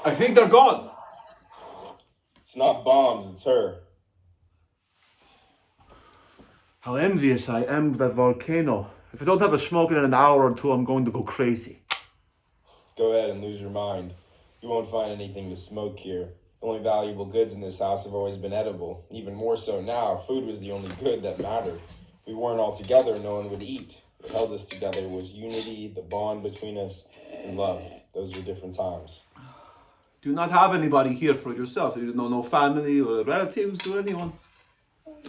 I think they're gone. It's not bombs, it's her. How envious I am of that volcano. If I don't have a smoke in an hour or two, I'm going to go crazy. Go ahead and lose your mind. You won't find anything to smoke here. The only valuable goods in this house have always been edible. Even more so now, food was the only good that mattered. If we weren't all together, no one would eat. What held us together was unity, the bond between us, and love. Those were different times. Do you not have anybody here for yourself? You know, no family or relatives or anyone?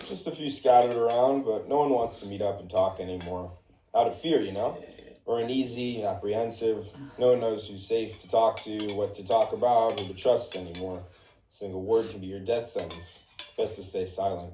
Just a few scattered around, but no one wants to meet up and talk anymore. Out of fear, you know? We're uneasy, apprehensive. No one knows who's safe to talk to, what to talk about, who to trust anymore. A single word can be your death sentence. Best to stay silent.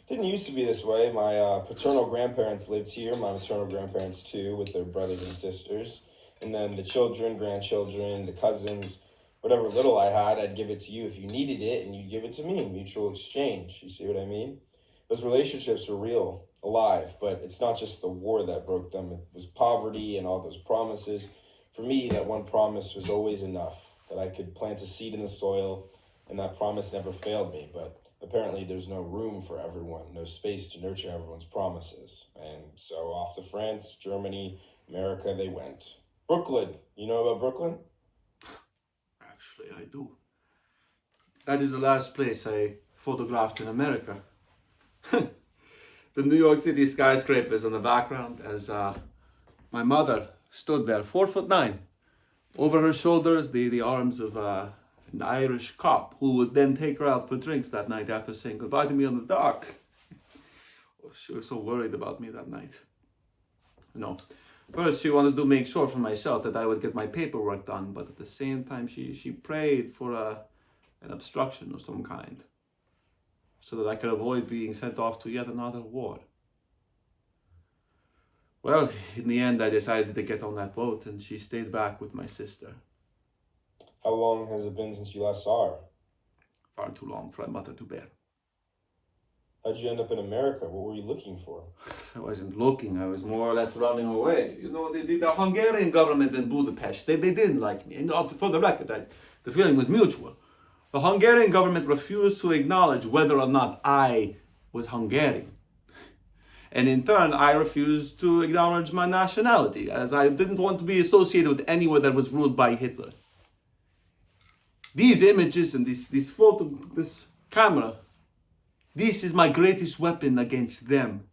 Didn't used to be this way. My paternal grandparents lived here, my maternal grandparents too, with their brothers and sisters. And then the children, grandchildren, the cousins, whatever little I had, I'd give it to you if you needed it, and you'd give it to me. Mutual exchange. You see what I mean? Those relationships were real, alive, but it's not just the war that broke them. It was poverty and all those promises. For me, that one promise was always enough, that I could plant a seed in the soil, and that promise never failed me. But apparently there's no room for everyone, no space to nurture everyone's promises. And so off to France, Germany, America they went. Brooklyn. You know about Brooklyn? Actually, I do. That is the last place I photographed in America. The New York City skyscrapers in the background as my mother stood there, 4'9". Over her shoulders, the arms of an Irish cop who would then take her out for drinks that night after saying goodbye to me on the dock. Oh, she was so worried about me that night. No. First, she wanted to make sure for myself that I would get my paperwork done, but at the same time, she prayed for an obstruction of some kind, so that I could avoid being sent off to yet another war. Well, in the end, I decided to get on that boat, and she stayed back with my sister. How long has it been since you last saw her? Far too long for a mother to bear. How'd you end up in America? What were you looking for? I wasn't looking, I was more or less running away. You know, the Hungarian government in Budapest, they didn't like me. And for the record, the feeling was mutual. The Hungarian government refused to acknowledge whether or not I was Hungarian. And in turn, I refused to acknowledge my nationality, as I didn't want to be associated with anyone that was ruled by Hitler. These images and this camera, this is my greatest weapon against them.